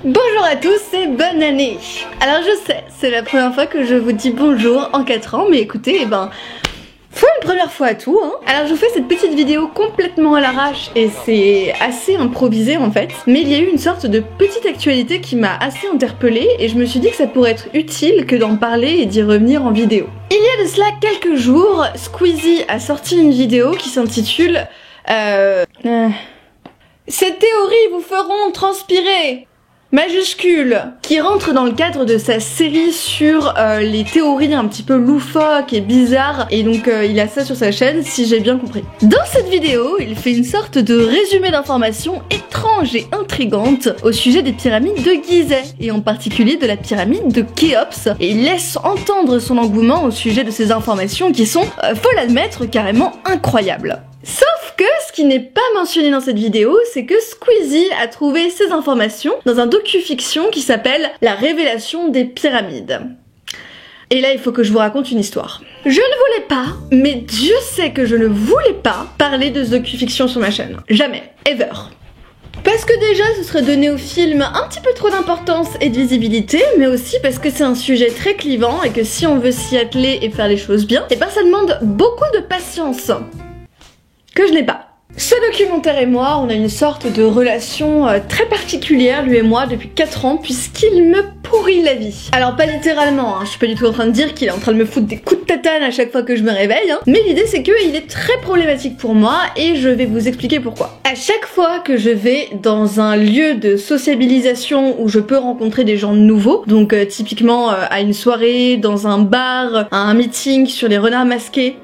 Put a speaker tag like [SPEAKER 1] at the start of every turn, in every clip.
[SPEAKER 1] Bonjour à tous et bonne année. Alors je sais, c'est la première fois que je vous dis bonjour en 4 ans, mais écoutez, faut une première fois à tout, hein. Alors je vous fais cette petite vidéo complètement à l'arrache et c'est assez improvisé en fait, mais il y a eu une sorte de petite actualité qui m'a assez interpellée et je me suis dit que ça pourrait être utile que d'en parler et d'y revenir en vidéo. Il y a de cela quelques jours, Squeezie a sorti une vidéo qui s'intitule Ces théories vous feront transpirer majuscule, qui rentre dans le cadre de sa série sur les théories un petit peu loufoques et bizarres, et donc il a ça sur sa chaîne si j'ai bien compris. Dans cette vidéo, il fait une sorte de résumé d'informations étranges et intrigantes au sujet des pyramides de Gizeh, et en particulier de la pyramide de Khéops, et il laisse entendre son engouement au sujet de ces informations qui sont, faut l'admettre, carrément incroyables. Sauf que ce qui n'est pas mentionné dans cette vidéo, c'est que Squeezie a trouvé ces informations dans un docu-fiction qui s'appelle La révélation des pyramides. Et là, il faut que je vous raconte une histoire. Je ne voulais pas, mais Dieu sait que je ne voulais pas parler de ce docu-fiction sur ma chaîne. Jamais. Ever. Parce que déjà, ce serait donner au film un petit peu trop d'importance et de visibilité, mais aussi parce que c'est un sujet très clivant et que si on veut s'y atteler et faire les choses bien, ça demande beaucoup de patience. Que je n'ai pas. Ce documentaire et moi, on a une sorte de relation très particulière, lui et moi, depuis 4 ans, puisqu'il me pourrit la vie. Alors pas littéralement, hein, je suis pas du tout en train de dire qu'il est en train de me foutre des coups de tatane à chaque fois que je me réveille, hein, mais l'idée c'est qu'il est très problématique pour moi et je vais vous expliquer pourquoi. À chaque fois que je vais dans un lieu de sociabilisation où je peux rencontrer des gens nouveaux, donc typiquement à une soirée, dans un bar, à un meeting sur les renards masqués,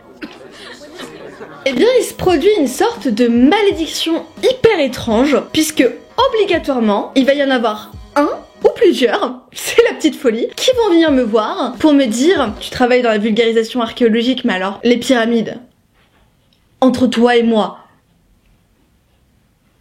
[SPEAKER 1] eh bien il se produit une sorte de malédiction hyper étrange, puisque obligatoirement il va y en avoir un ou plusieurs, c'est la petite folie, qui vont venir me voir pour me dire « Tu travailles dans la vulgarisation archéologique, mais alors, les pyramides, entre toi et moi ?»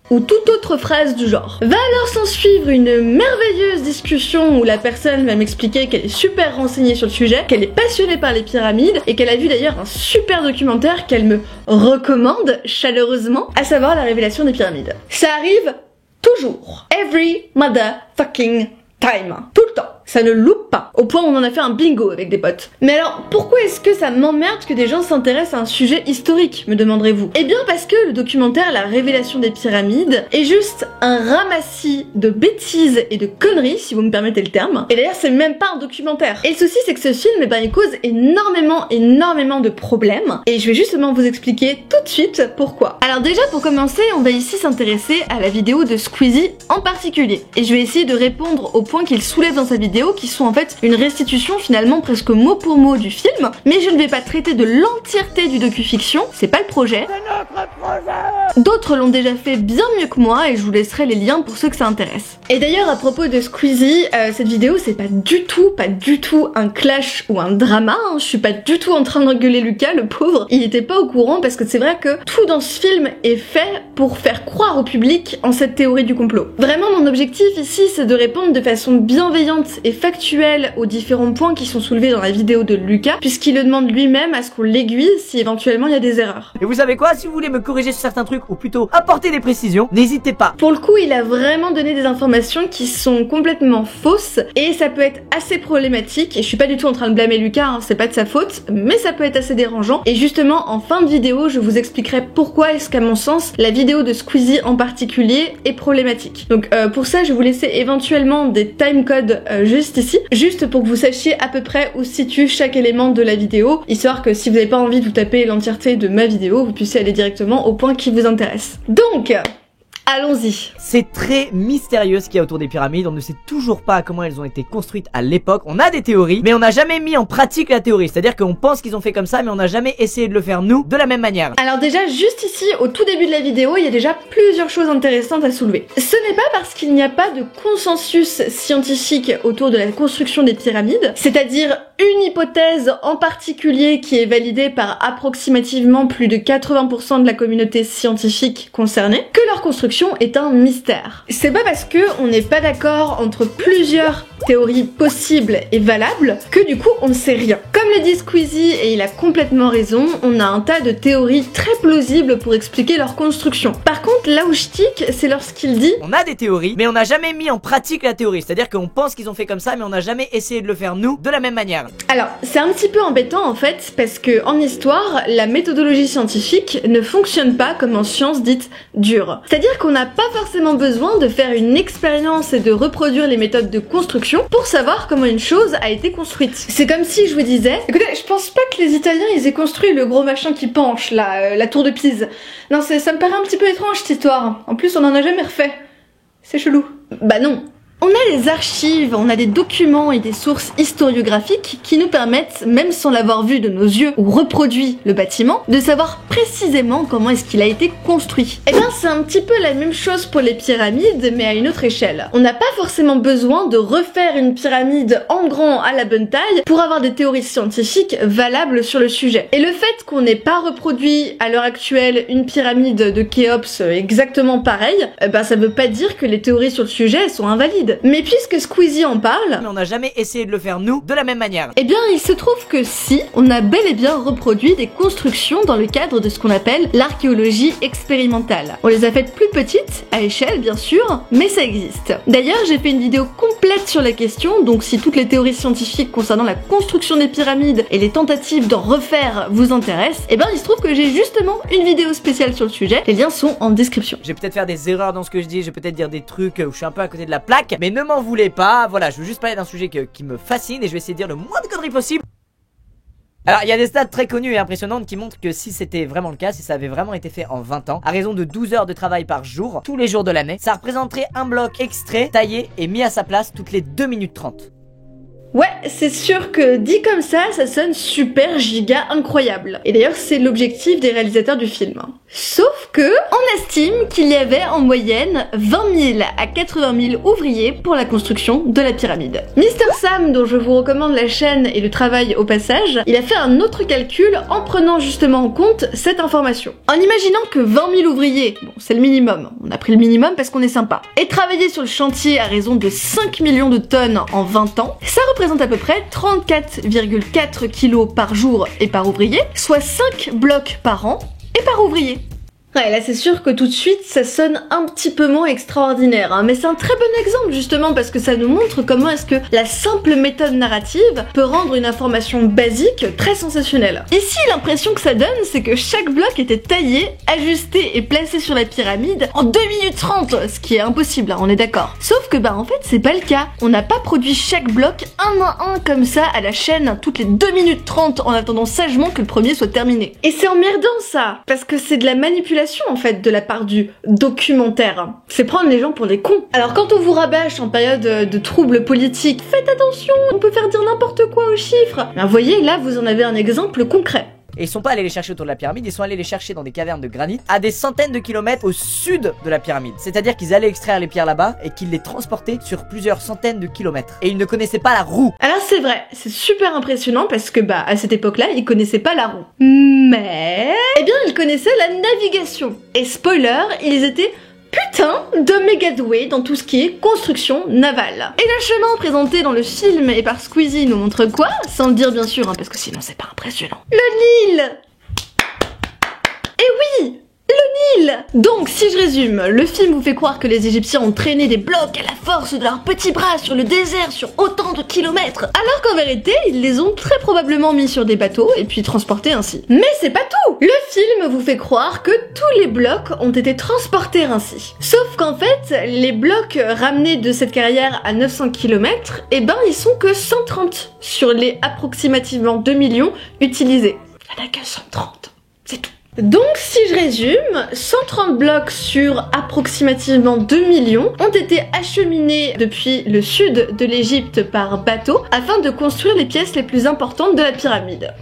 [SPEAKER 1] ou toute autre phrase du genre. Va alors s'en suivre une merveilleuse discussion où la personne va m'expliquer qu'elle est super renseignée sur le sujet, qu'elle est passionnée par les pyramides et qu'elle a vu d'ailleurs un super documentaire qu'elle me recommande chaleureusement, à savoir La révélation des pyramides. Ça arrive toujours. Every motherfucking time. Tout le temps. Ça ne loupe pas. Au point où on en a fait un bingo avec des potes. Mais alors, pourquoi est-ce que ça m'emmerde que des gens s'intéressent à un sujet historique, me demanderez-vous? Eh bien parce que le documentaire La révélation des pyramides est juste un ramassis de bêtises et de conneries, si vous me permettez le terme. Et d'ailleurs, c'est même pas un documentaire. Et le souci, c'est que ce film, il cause énormément de problèmes. Et je vais justement vous expliquer tout de suite pourquoi. Alors déjà, pour commencer, on va ici s'intéresser à la vidéo de Squeezie en particulier. Et je vais essayer de répondre aux points qu'il soulève dans sa vidéo, qui sont en fait une restitution finalement presque mot pour mot du film, mais je ne vais pas traiter de l'entièreté du docu-fiction, c'est pas le projet. C'est notre projet. D'autres l'ont déjà fait bien mieux que moi et je vous laisserai les liens pour ceux que ça intéresse. Et d'ailleurs à propos de Squeezie, cette vidéo c'est pas du tout un clash ou un drama, hein. Je suis pas du tout en train d'engueuler Lucas, le pauvre, il était pas au courant parce que c'est vrai que tout dans ce film est fait pour faire croire au public en cette théorie du complot. Vraiment mon objectif ici c'est de répondre de façon bienveillante et factuel aux différents points qui sont soulevés dans la vidéo de Lucas, puisqu'il le demande lui-même à ce qu'on l'aiguille si éventuellement il y a des erreurs.
[SPEAKER 2] Et vous savez quoi, si vous voulez me corriger sur certains trucs, ou plutôt apporter des précisions, n'hésitez pas.
[SPEAKER 1] Pour le coup, il a vraiment donné des informations qui sont complètement fausses, et ça peut être assez problématique, et je suis pas du tout en train de blâmer Lucas, hein, c'est pas de sa faute, mais ça peut être assez dérangeant, et justement, en fin de vidéo, je vous expliquerai pourquoi est-ce qu'à mon sens, la vidéo de Squeezie en particulier est problématique. Donc pour ça, je vais vous laisser éventuellement des timecodes juste ici, juste pour que vous sachiez à peu près où se situe chaque élément de la vidéo, histoire que si vous n'avez pas envie de vous taper l'entièreté de ma vidéo, vous puissiez aller directement au point qui vous intéresse. Donc, allons-y.
[SPEAKER 2] C'est très mystérieux ce qu'il y a autour des pyramides, on ne sait toujours pas comment elles ont été construites à l'époque, on a des théories, mais on n'a jamais mis en pratique la théorie, c'est-à-dire qu'on pense qu'ils ont fait comme ça, mais on n'a jamais essayé de le faire nous, de la même manière.
[SPEAKER 1] Alors déjà, juste ici, au tout début de la vidéo, il y a déjà plusieurs choses intéressantes à soulever. Ce n'est pas parce qu'il n'y a pas de consensus scientifique autour de la construction des pyramides, c'est-à-dire une hypothèse en particulier qui est validée par approximativement plus de 80% de la communauté scientifique concernée, que leur construction est un mystère. C'est pas parce que on n'est pas d'accord entre plusieurs théories possibles et valables que du coup on ne sait rien. Comme le dit Squeezie, et il a complètement raison, on a un tas de théories très plausibles pour expliquer leur construction. Par contre, là où je tique, c'est lorsqu'il dit
[SPEAKER 2] on a des théories, mais on n'a jamais mis en pratique la théorie. C'est-à-dire qu'on pense qu'ils ont fait comme ça, mais on n'a jamais essayé de le faire nous, de la même manière.
[SPEAKER 1] Alors, c'est un petit peu embêtant en fait, parce que en histoire, la méthodologie scientifique ne fonctionne pas comme en science dite dure. C'est-à-dire qu'on n'a pas forcément besoin de faire une expérience et de reproduire les méthodes de construction pour savoir comment une chose a été construite. C'est comme si je vous disais, écoutez, je pense pas que les Italiens ils aient construit le gros machin qui penche là, la tour de Pise. Non, ça me paraît un petit peu étrange cette histoire. En plus, on en a jamais refait. C'est chelou. Bah non. On a des archives, on a des documents et des sources historiographiques qui nous permettent, même sans l'avoir vu de nos yeux ou reproduit le bâtiment, de savoir précisément comment est-ce qu'il a été construit. Et bien c'est un petit peu la même chose pour les pyramides, mais à une autre échelle. On n'a pas forcément besoin de refaire une pyramide en grand à la bonne taille pour avoir des théories scientifiques valables sur le sujet. Et le fait qu'on n'ait pas reproduit à l'heure actuelle une pyramide de Khéops exactement pareille, ça veut pas dire que les théories sur le sujet sont invalides. Mais puisque Squeezie en parle,
[SPEAKER 2] mais on n'a jamais essayé de le faire nous, de la même manière.
[SPEAKER 1] Eh bien, il se trouve que si, on a bel et bien reproduit des constructions dans le cadre de ce qu'on appelle l'archéologie expérimentale. On les a faites plus petites, à échelle bien sûr, mais ça existe. D'ailleurs, j'ai fait une vidéo complète sur la question, donc si toutes les théories scientifiques concernant la construction des pyramides et les tentatives d'en refaire vous intéressent, eh ben il se trouve que j'ai justement une vidéo spéciale sur le sujet, les liens sont en description.
[SPEAKER 2] Je vais peut-être faire des erreurs dans ce que je dis, je vais peut-être dire des trucs où je suis un peu à côté de la plaque, mais ne m'en voulez pas, voilà, je veux juste parler d'un sujet qui me fascine et je vais essayer de dire le moins de conneries possible. Alors il y a des stats très connues et impressionnantes qui montrent que si c'était vraiment le cas, si ça avait vraiment été fait en 20 ans, à raison de 12 heures de travail par jour, tous les jours de l'année, ça représenterait un bloc extrait, taillé et mis à sa place toutes les 2 minutes 30.
[SPEAKER 1] Ouais, c'est sûr que dit comme ça sonne super giga incroyable. Et d'ailleurs, c'est l'objectif des réalisateurs du film. Sauf que, on estime qu'il y avait en moyenne 20 000 à 80 000 ouvriers pour la construction de la pyramide. Mister Sam, dont je vous recommande la chaîne et le travail au passage, il a fait un autre calcul en prenant justement en compte cette information. En imaginant que 20 000 ouvriers, bon c'est le minimum, on a pris le minimum parce qu'on est sympa, et travaillé sur le chantier à raison de 5 millions de tonnes en 20 ans, ça représente à peu près 34,4 kilos par jour et par ouvrier, soit 5 blocs par an et par ouvrier. Ouais, là c'est sûr que tout de suite ça sonne un petit peu moins extraordinaire, hein, mais c'est un très bon exemple justement parce que ça nous montre comment est-ce que la simple méthode narrative peut rendre une information basique très sensationnelle. Ici l'impression que ça donne c'est que chaque bloc était taillé, ajusté et placé sur la pyramide en 2 minutes 30, ce qui est impossible, hein, on est d'accord. Sauf que en fait c'est pas le cas, on n'a pas produit chaque bloc un à un comme ça à la chaîne toutes les 2 minutes 30 en attendant sagement que le premier soit terminé. Et c'est emmerdant ça, parce que c'est de la manipulation en fait de la part du documentaire. C'est prendre les gens pour des cons. Alors quand on vous rabâche en période de troubles politiques, faites attention, on peut faire dire n'importe quoi aux chiffres. Mais voyez, là vous en avez un exemple concret.
[SPEAKER 2] Et ils sont pas allés les chercher autour de la pyramide, ils sont allés les chercher dans des cavernes de granit à des centaines de kilomètres au sud de la pyramide. C'est-à-dire qu'ils allaient extraire les pierres là-bas et qu'ils les transportaient sur plusieurs centaines de kilomètres. Et ils ne connaissaient pas la roue.
[SPEAKER 1] Alors c'est vrai, c'est super impressionnant parce que à cette époque-là, ils connaissaient pas la roue. Mais eh bien, ils connaissaient la navigation. Et spoiler, ils étaient putain de méga doué dans tout ce qui est construction navale. Et le chemin présenté dans le film et par Squeezie nous montre quoi? Sans le dire bien sûr, hein, parce que sinon c'est pas impressionnant. Le Nil! Et oui! Le Nil! Donc, si je résume, le film vous fait croire que les Égyptiens ont traîné des blocs à la force de leurs petits bras sur le désert sur autant de kilomètres, alors qu'en vérité, ils les ont très probablement mis sur des bateaux et puis transportés ainsi. Mais c'est pas tout! Le film vous fait croire que tous les blocs ont été transportés ainsi. Sauf qu'en fait, les blocs ramenés de cette carrière à 900 km, ils sont que 130 sur les approximativement 2 millions utilisés. Il n'y en a que 130, c'est tout. Donc si je résume, 130 blocs sur approximativement 2 millions ont été acheminés depuis le sud de l'Égypte par bateau afin de construire les pièces les plus importantes de la pyramide.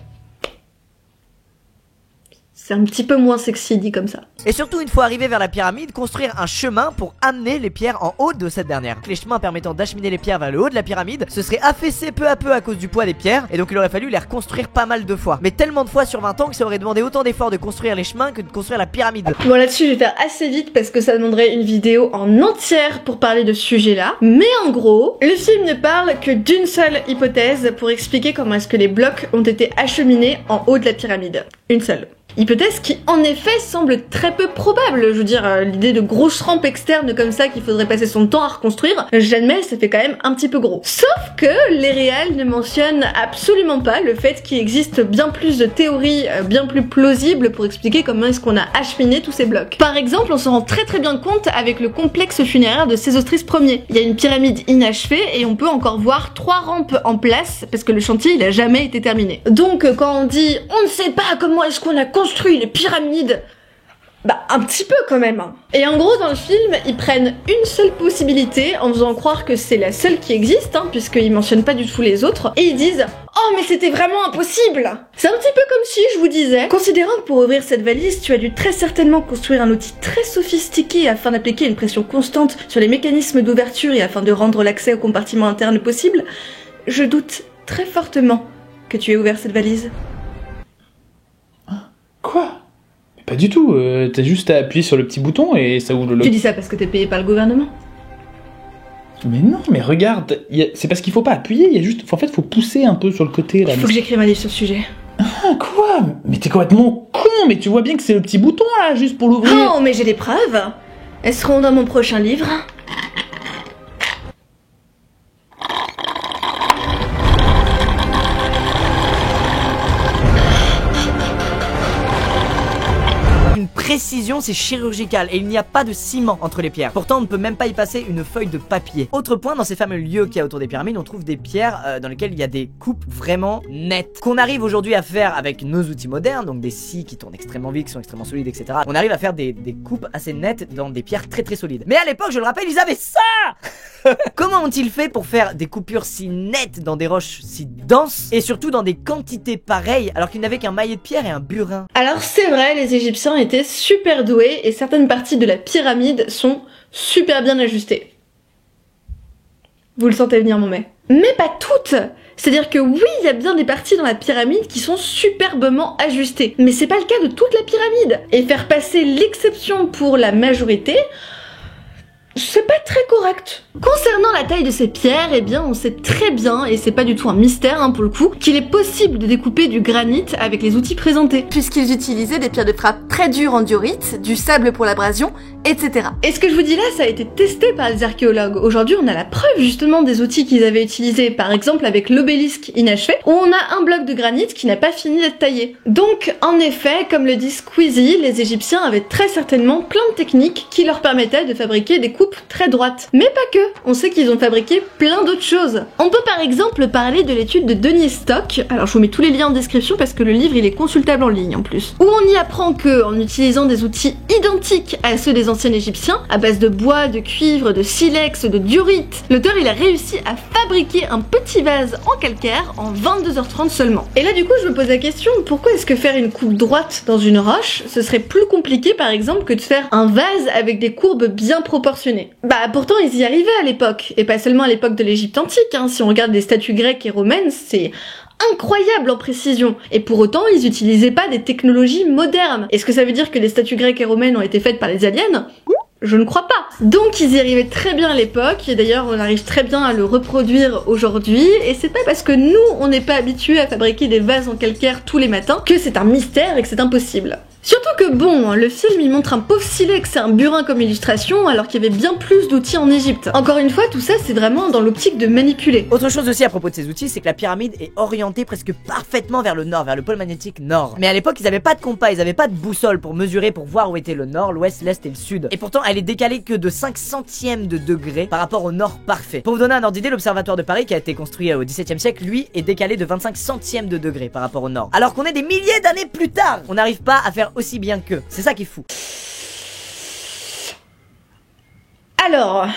[SPEAKER 1] C'est un petit peu moins sexy dit comme ça.
[SPEAKER 2] Et surtout, une fois arrivé vers la pyramide, construire un chemin pour amener les pierres en haut de cette dernière. Les chemins permettant d'acheminer les pierres vers le haut de la pyramide se seraient affaissés peu à peu à cause du poids des pierres, et donc il aurait fallu les reconstruire pas mal de fois. Mais tellement de fois sur 20 ans que ça aurait demandé autant d'efforts de construire les chemins que de construire la pyramide.
[SPEAKER 1] Bon, là-dessus je vais faire assez vite parce que ça demanderait une vidéo en entière pour parler de ce sujet-là. Mais en gros, le film ne parle que d'une seule hypothèse pour expliquer comment est-ce que les blocs ont été acheminés en haut de la pyramide. Une seule. Hypothèse qui en effet semble très peu probable. Je veux dire, l'idée de grosses rampes externes comme ça qu'il faudrait passer son temps à reconstruire, j'admets, ça fait quand même un petit peu gros. Sauf que les réals ne mentionnent absolument pas le fait qu'il existe bien plus de théories bien plus plausibles pour expliquer comment est-ce qu'on a acheminé tous ces blocs. Par exemple, on se rend très bien compte avec le complexe funéraire de Sésostris Ier. Il y a une pyramide inachevée et on peut encore voir 3 rampes en place parce que le chantier il a jamais été terminé. Donc quand on dit on ne sait pas comment est-ce qu'on a construit les pyramides, bah un petit peu quand même. Et en gros dans le film ils prennent une seule possibilité en faisant croire que c'est la seule qui existe puisqu'ils mentionnent pas du tout les autres et ils disent oh mais c'était vraiment impossible. C'est un petit peu comme si je vous disais, considérant que pour ouvrir cette valise tu as dû très certainement construire un outil très sophistiqué afin d'appliquer une pression constante sur les mécanismes d'ouverture et afin de rendre l'accès au compartiment interne possible, je doute très fortement que tu aies ouvert cette valise.
[SPEAKER 3] Quoi? Pas du tout, t'as juste à appuyer sur le petit bouton et ça ouvre le...
[SPEAKER 1] Tu dis ça parce que t'es payé par le gouvernement?
[SPEAKER 3] Mais non, mais regarde, c'est parce qu'il faut pas appuyer, il y a juste... En fait, faut pousser un peu sur le côté, là.
[SPEAKER 1] Il faut que j'écrive un livre sur ce sujet.
[SPEAKER 3] Ah, quoi? Mais t'es complètement con, mais tu vois bien que c'est le petit bouton, là, juste pour l'ouvrir.
[SPEAKER 1] Oh, mais j'ai des preuves. Elles seront dans mon prochain livre.
[SPEAKER 2] Précision, c'est chirurgical et il n'y a pas de ciment entre les pierres. Pourtant, on ne peut même pas y passer une feuille de papier. Autre point, dans ces fameux lieux qu'il y a autour des pyramides, on trouve des pierres dans lesquelles il y a des coupes vraiment nettes. Qu'on arrive aujourd'hui à faire avec nos outils modernes, donc des scies qui tournent extrêmement vite, qui sont extrêmement solides, etc. On arrive à faire des coupes assez nettes dans des pierres très solides. Mais à l'époque, je le rappelle, ils avaient ça. Comment ont-ils fait pour faire des coupures si nettes dans des roches si denses et surtout dans des quantités pareilles alors qu'ils n'avaient qu'un maillet de pierre et un burin?
[SPEAKER 1] Alors c'est vrai, les Égyptiens étaient super doués et certaines parties de la pyramide sont super bien ajustées. Vous le sentez venir mon mec. Mais pas toutes. C'est-à-dire que oui, il y a bien des parties dans la pyramide qui sont superbement ajustées. Mais c'est pas le cas de toute la pyramide. Et faire passer l'exception pour la majorité, c'est pas très correct. Concernant la taille de ces pierres, eh bien on sait très bien, et c'est pas du tout un mystère pour le coup, qu'il est possible de découper du granit avec les outils présentés, puisqu'ils utilisaient des pierres de frappe très dures en diorite, du sable pour l'abrasion, etc. Et ce que je vous dis là, ça a été testé par les archéologues. Aujourd'hui on a la preuve justement des outils qu'ils avaient utilisés, par exemple avec l'obélisque inachevé, où on a un bloc de granit qui n'a pas fini d'être taillé. Donc en effet, comme le dit Squeezie, les Égyptiens avaient très certainement plein de techniques qui leur permettaient de fabriquer des coupes très droites. Mais pas que, on sait qu'ils ont fabriqué plein d'autres choses. On peut par exemple parler de l'étude de Denis Stock, alors je vous mets tous les liens en description parce que le livre il est consultable en ligne en plus, où on y apprend que, en utilisant des outils identiques à ceux des anciens égyptiens, à base de bois, de cuivre, de silex, de diorite, l'auteur il a réussi à fabriquer un petit vase en calcaire en 22h30 seulement. Et là du coup je me pose la question, pourquoi est-ce que faire une coupe droite dans une roche, ce serait plus compliqué par exemple que de faire un vase avec des courbes bien proportionnées? Bah pourtant ils y arrivaient à l'époque, et pas seulement à l'époque de l'Égypte antique, si on regarde des statues grecques et romaines, c'est incroyable en précision. Et pour autant, ils utilisaient pas des technologies modernes. Est-ce que ça veut dire que les statues grecques et romaines ont été faites par les aliens ? Je ne crois pas. Donc ils y arrivaient très bien à l'époque, et d'ailleurs on arrive très bien à le reproduire aujourd'hui, et c'est pas parce que nous on n'est pas habitués à fabriquer des vases en calcaire tous les matins que c'est un mystère et que c'est impossible. Surtout que bon, le film il montre un pauvre silex et un burin comme illustration alors qu'il y avait bien plus d'outils en Égypte. Encore une fois, tout ça c'est vraiment dans l'optique de manipuler.
[SPEAKER 2] Autre chose aussi à propos de ces outils, c'est que la pyramide est orientée presque parfaitement vers le nord, vers le pôle magnétique nord. Mais à l'époque ils avaient pas de compas, ils avaient pas de boussole pour mesurer, pour voir où était le nord, l'ouest, l'est et le sud. Et pourtant elle est décalée que de 5 centièmes de degré par rapport au nord parfait. Pour vous donner un ordre d'idée, l'observatoire de Paris qui a été construit au XVIIe siècle, lui est décalé de 25 centièmes de degré par rapport au nord. Alors qu'on est des milliers d'années plus tard, on n'arrive pas à faire aussi bien qu'eux. C'est ça qui est fou.
[SPEAKER 1] Alors,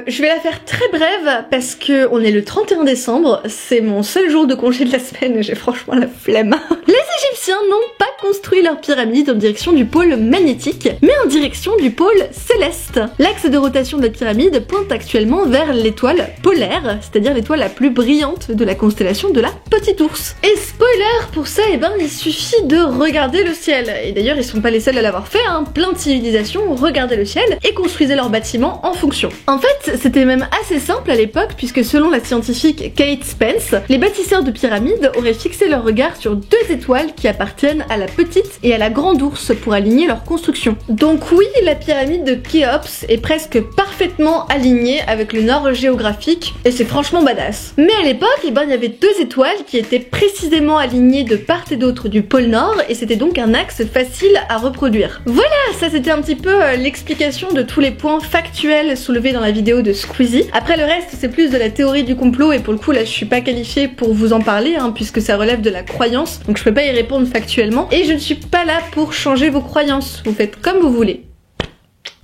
[SPEAKER 1] je vais la faire très brève parce que on est le 31 décembre, c'est mon seul jour de congé de la semaine et j'ai franchement la flemme. Les Égyptiens n'ont pas construit leur pyramide en direction du pôle magnétique, mais en direction du pôle céleste. L'axe de rotation de la pyramide pointe actuellement vers l'étoile polaire, c'est-à-dire l'étoile la plus brillante de la constellation de la Petite Ourse. Et spoiler, pour ça, eh ben, il suffit de regarder le ciel. Et d'ailleurs, ils sont pas les seuls à l'avoir fait, hein. Plein de civilisations regardaient le ciel et construisaient leurs bâtiments en fonction. En fait, c'était même assez simple à l'époque, puisque selon la scientifique Kate Spence, les bâtisseurs de pyramides auraient fixé leur regard sur deux étoiles qui appartiennent à la petite et à la grande ourse pour aligner leur construction. Donc oui, la pyramide de Khéops est presque parfaitement alignée avec le nord géographique, et c'est franchement badass. Mais à l'époque, eh ben, il y avait deux étoiles qui étaient précisément alignées de part et d'autre du pôle nord, et c'était donc un axe facile à reproduire. Voilà, ça c'était un petit peu l'explication de tous les points factuels soulevés dans la vidéo de Squeezie. Après le reste, c'est plus de la théorie du complot, et pour le coup là je suis pas qualifiée pour vous en parler, hein, puisque ça relève de la croyance, donc je peux pas y répondre factuellement, et je ne suis pas là pour changer vos croyances, vous faites comme vous voulez.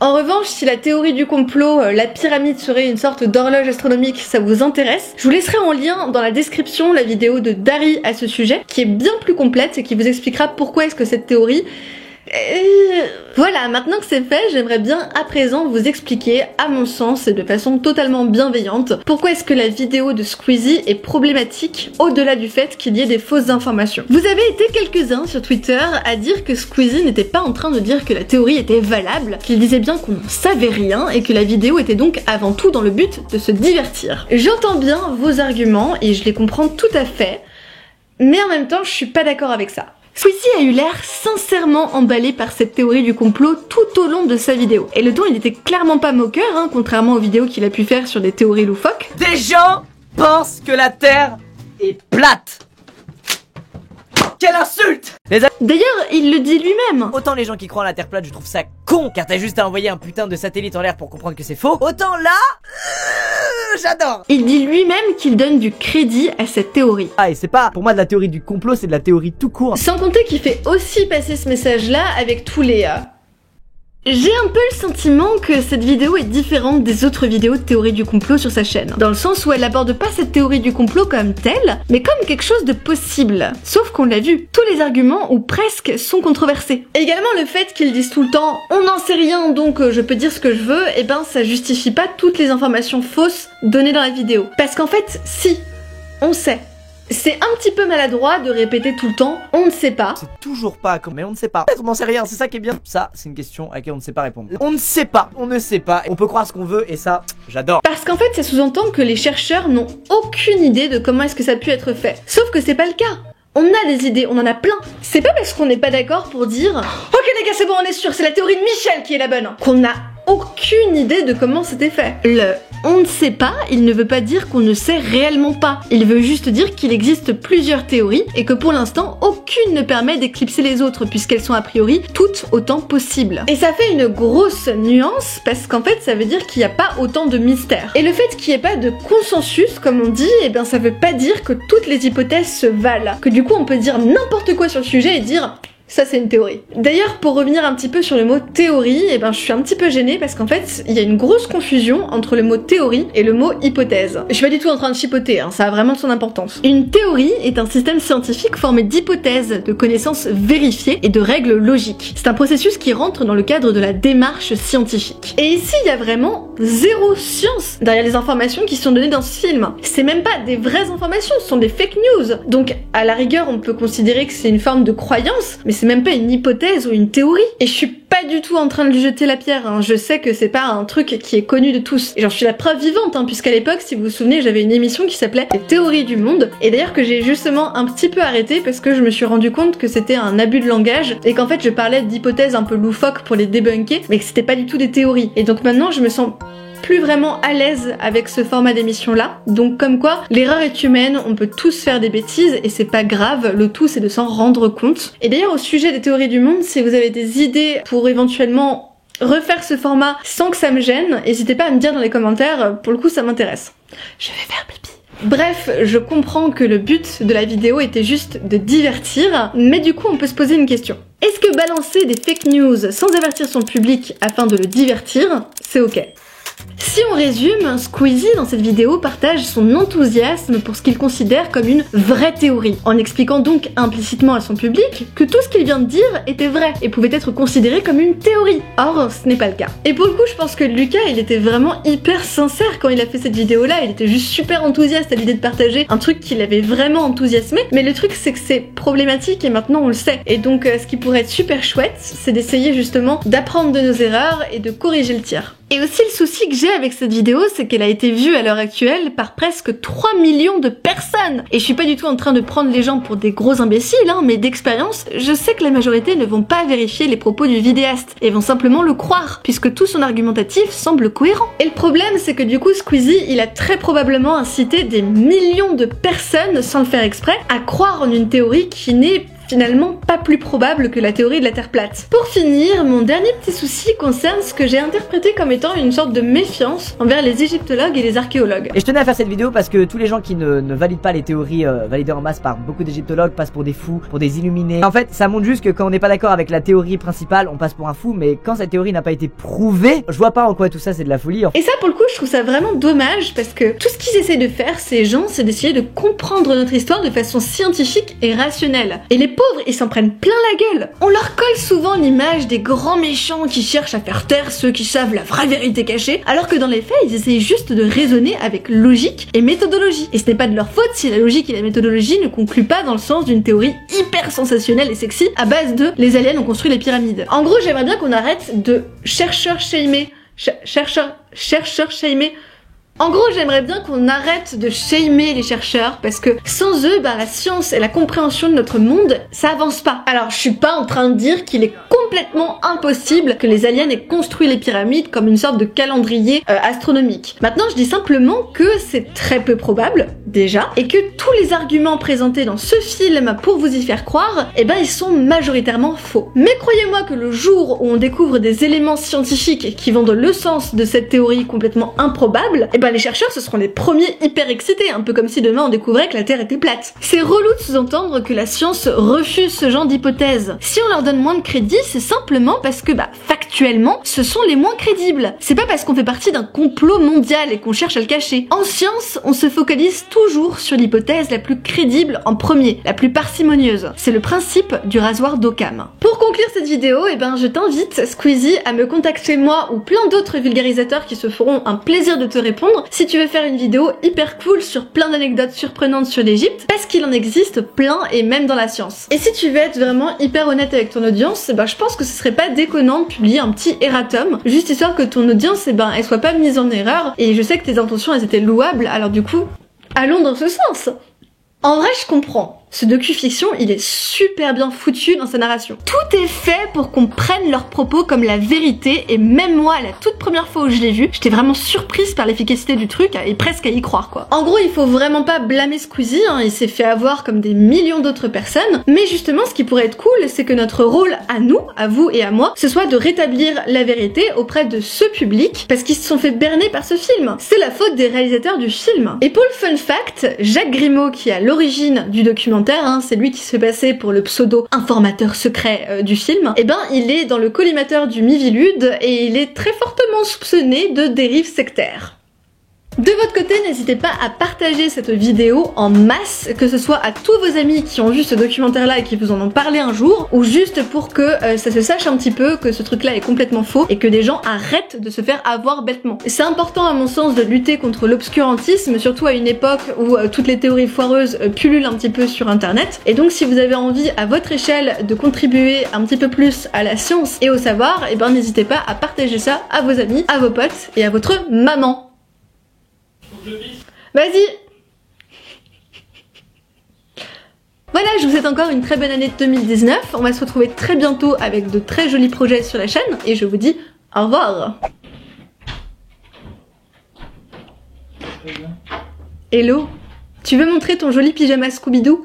[SPEAKER 1] En revanche, si la théorie du complot, la pyramide serait une sorte d'horloge astronomique, ça vous intéresse, je vous laisserai en lien dans la description la vidéo de Dari à ce sujet, qui est bien plus complète et qui vous expliquera pourquoi est-ce que cette théorie... Voilà, maintenant que c'est fait, j'aimerais bien à présent vous expliquer, à mon sens et de façon totalement bienveillante, pourquoi est-ce que la vidéo de Squeezie est problématique au-delà du fait qu'il y ait des fausses informations. Vous avez été quelques-uns sur Twitter à dire que Squeezie n'était pas en train de dire que la théorie était valable, qu'il disait bien qu'on n'en savait rien et que la vidéo était donc avant tout dans le but de se divertir. J'entends bien vos arguments et je les comprends tout à fait, mais en même temps je suis pas d'accord avec ça. Squeezie a eu l'air sincèrement emballé par cette théorie du complot tout au long de sa vidéo. Et le ton il était clairement pas moqueur, hein, contrairement aux vidéos qu'il a pu faire sur des théories loufoques.
[SPEAKER 2] Des gens pensent que la Terre est plate. Quelle insulte!
[SPEAKER 1] D'ailleurs, il le dit lui-même.
[SPEAKER 2] Autant les gens qui croient à la Terre plate, je trouve ça con, car t'as juste à envoyer un putain de satellite en l'air pour comprendre que c'est faux. Autant là, j'adore.
[SPEAKER 1] Il dit lui-même qu'il donne du crédit à cette théorie.
[SPEAKER 2] Ah, et c'est pas pour moi de la théorie du complot, c'est de la théorie tout court.
[SPEAKER 1] Sans compter qu'il fait aussi passer ce message-là avec tous les... J'ai un peu le sentiment que cette vidéo est différente des autres vidéos de théorie du complot sur sa chaîne, dans le sens où elle aborde pas cette théorie du complot comme telle, mais comme quelque chose de possible. Sauf qu'on l'a vu, tous les arguments, ou presque, sont controversés. Et également le fait qu'ils disent tout le temps « on n'en sait rien donc je peux dire ce que je veux », et ben ça justifie pas toutes les informations fausses données dans la vidéo. Parce qu'en fait, si, on sait. C'est un petit peu maladroit de répéter tout le temps « on ne sait pas ».
[SPEAKER 2] C'est toujours pas comme, mais on ne sait pas. Peut-être on n'en sait rien, c'est ça qui est bien. Ça, c'est une question à laquelle on ne sait pas répondre. On ne sait pas, on ne sait pas. On peut croire ce qu'on veut et ça, j'adore.
[SPEAKER 1] Parce qu'en fait, ça sous-entend que les chercheurs n'ont aucune idée de comment est-ce que ça a pu être fait. Sauf que c'est pas le cas. On a des idées, on en a plein. C'est pas parce qu'on n'est pas d'accord pour dire « ok les gars, c'est bon, on est sûr, c'est la théorie de Michel qui est la bonne » qu'on n'a aucune idée de comment c'était fait. Le « on ne sait pas », il ne veut pas dire qu'on ne sait réellement pas. Il veut juste dire qu'il existe plusieurs théories et que pour l'instant, aucune ne permet d'éclipser les autres puisqu'elles sont a priori toutes autant possibles. Et ça fait une grosse nuance parce qu'en fait, ça veut dire qu'il n'y a pas autant de mystère. Et le fait qu'il n'y ait pas de consensus, comme on dit, eh ben ça veut pas dire que toutes les hypothèses se valent. Que du coup, on peut dire n'importe quoi sur le sujet et dire... ça c'est une théorie. D'ailleurs, pour revenir un petit peu sur le mot théorie, eh ben je suis un petit peu gênée parce qu'en fait, il y a une grosse confusion entre le mot théorie et le mot hypothèse. Je suis pas du tout en train de chipoter, hein, ça a vraiment son importance. Une théorie est un système scientifique formé d'hypothèses, de connaissances vérifiées et de règles logiques. C'est un processus qui rentre dans le cadre de la démarche scientifique. Et ici, il y a vraiment zéro science derrière les informations qui sont données dans ce film. C'est même pas des vraies informations, ce sont des fake news. Donc, à la rigueur, on peut considérer que c'est une forme de croyance, mais c'est même pas une hypothèse ou une théorie. Et je suis pas du tout en train de lui jeter la pierre, hein. Je sais que c'est pas un truc qui est connu de tous. Et j'en suis la preuve vivante, hein, puisqu'à l'époque, si vous vous souvenez, j'avais une émission qui s'appelait Les théories du monde, et d'ailleurs que j'ai justement un petit peu arrêté parce que je me suis rendu compte que c'était un abus de langage, et qu'en fait je parlais d'hypothèses un peu loufoques pour les débunker, mais que c'était pas du tout des théories. Et donc maintenant, je me sens plus vraiment à l'aise avec ce format d'émission là. Donc comme quoi, l'erreur est humaine, on peut tous faire des bêtises et c'est pas grave, le tout c'est de s'en rendre compte. Et d'ailleurs au sujet des théories du monde, si vous avez des idées pour éventuellement refaire ce format sans que ça me gêne, n'hésitez pas à me dire dans les commentaires, pour le coup ça m'intéresse. Je vais faire pipi. Bref, je comprends que le but de la vidéo était juste de divertir, mais du coup on peut se poser une question. Est-ce que balancer des fake news sans avertir son public afin de le divertir, c'est ok ? Si on résume, Squeezie dans cette vidéo partage son enthousiasme pour ce qu'il considère comme une vraie théorie, en expliquant donc implicitement à son public que tout ce qu'il vient de dire était vrai et pouvait être considéré comme une théorie. Or, ce n'est pas le cas. Et pour le coup, je pense que Lucas, il était vraiment hyper sincère quand il a fait cette vidéo-là, il était juste super enthousiaste à l'idée de partager un truc qui l'avait vraiment enthousiasmé, mais le truc c'est que c'est problématique et maintenant on le sait. Et donc ce qui pourrait être super chouette, c'est d'essayer justement d'apprendre de nos erreurs et de corriger le tir. Et aussi le souci que j'ai avec cette vidéo, c'est qu'elle a été vue à l'heure actuelle par presque 3 millions de personnes. Et je suis pas du tout en train de prendre les gens pour des gros imbéciles, hein, mais d'expérience, je sais que la majorité ne vont pas vérifier les propos du vidéaste, et vont simplement le croire, puisque tout son argumentatif semble cohérent. Et le problème, c'est que du coup, Squeezie, il a très probablement incité des millions de personnes, sans le faire exprès, à croire en une théorie qui n'est finalement pas plus probable que la théorie de la Terre plate. Pour finir, mon dernier petit souci concerne ce que j'ai interprété comme étant une sorte de méfiance envers les égyptologues et les archéologues.
[SPEAKER 2] Et je tenais à faire cette vidéo parce que tous les gens qui ne valident pas les théories validées en masse par beaucoup d'égyptologues passent pour des fous, pour des illuminés. En fait, ça montre juste que quand on n'est pas d'accord avec la théorie principale, on passe pour un fou, mais quand cette théorie n'a pas été prouvée, je vois pas en quoi tout ça c'est de la folie.
[SPEAKER 1] Et ça, pour le coup, je trouve ça vraiment dommage parce que tout ce qu'ils essaient de faire, ces gens, c'est d'essayer de comprendre notre histoire de façon scientifique et rationnelle. Et les pauvres, ils s'en prennent plein la gueule. On leur colle souvent l'image des grands méchants qui cherchent à faire taire ceux qui savent la vraie vérité cachée, alors que dans les faits, ils essayent juste de raisonner avec logique et méthodologie. Et ce n'est pas de leur faute si la logique et la méthodologie ne concluent pas dans le sens d'une théorie hyper sensationnelle et sexy à base de les aliens ont construit les pyramides. En gros, j'aimerais bien qu'on arrête de chercheurs shamer. En gros, j'aimerais bien qu'on arrête de shamer les chercheurs parce que sans eux, la science et la compréhension de notre monde, ça avance pas. Alors, je suis pas en train de dire qu'il est complètement impossible que les aliens aient construit les pyramides comme une sorte de calendrier astronomique. Maintenant, je dis simplement que c'est très peu probable, déjà, et que tous les arguments présentés dans ce film pour vous y faire croire, ils sont majoritairement faux. Mais croyez-moi que le jour où on découvre des éléments scientifiques qui vont dans le sens de cette théorie complètement improbable, les chercheurs ce seront les premiers hyper excités, un peu comme si demain on découvrait que la Terre était plate. C'est relou de sous-entendre que la science refuse ce genre d'hypothèse. Si on leur donne moins de crédit, c'est simplement parce que factuellement, ce sont les moins crédibles. C'est pas parce qu'on fait partie d'un complot mondial et qu'on cherche à le cacher. En science, on se focalise toujours sur l'hypothèse la plus crédible en premier, la plus parcimonieuse. C'est le principe du rasoir d'Occam. Pour conclure cette vidéo, je t'invite, Squeezie, à me contacter moi ou plein d'autres vulgarisateurs qui se feront un plaisir de te répondre si tu veux faire une vidéo hyper cool sur plein d'anecdotes surprenantes sur l'Égypte, parce qu'il en existe plein et même dans la science. Et si tu veux être vraiment hyper honnête avec ton audience, je pense que ce serait pas déconnant de publier un petit erratum, juste histoire que ton audience, elle soit pas mise en erreur, et je sais que tes intentions elles étaient louables, alors du coup, allons dans ce sens. En vrai, je comprends. Ce docu-fiction, il est super bien foutu dans sa narration. Tout est fait pour qu'on prenne leurs propos comme la vérité, et même moi, la toute première fois où je l'ai vu, j'étais vraiment surprise par l'efficacité du truc, et presque à y croire, quoi. En gros, il faut vraiment pas blâmer Squeezie, il s'est fait avoir comme des millions d'autres personnes, mais justement, ce qui pourrait être cool, c'est que notre rôle à nous, à vous et à moi, ce soit de rétablir la vérité auprès de ce public, parce qu'ils se sont fait berner par ce film. C'est la faute des réalisateurs du film. Et pour le fun fact, Jacques Grimaud, qui est à l'origine du documentaire, c'est lui qui se fait passer pour le pseudo informateur secret du film, il est dans le collimateur du Miviludes et il est très fortement soupçonné de dérives sectaires. De votre côté, n'hésitez pas à partager cette vidéo en masse, que ce soit à tous vos amis qui ont vu ce documentaire-là et qui vous en ont parlé un jour, ou juste pour que ça se sache un petit peu que ce truc-là est complètement faux et que des gens arrêtent de se faire avoir bêtement. C'est important à mon sens de lutter contre l'obscurantisme, surtout à une époque où toutes les théories foireuses pullulent un petit peu sur internet. Et donc si vous avez envie à votre échelle de contribuer un petit peu plus à la science et au savoir, n'hésitez pas à partager ça à vos amis, à vos potes et à votre maman. Vas-y. Voilà, je vous souhaite encore une très bonne année de 2019. On va se retrouver très bientôt avec de très jolis projets sur la chaîne et je vous dis au revoir. Hello, tu veux montrer ton joli pyjama Scooby-Doo ?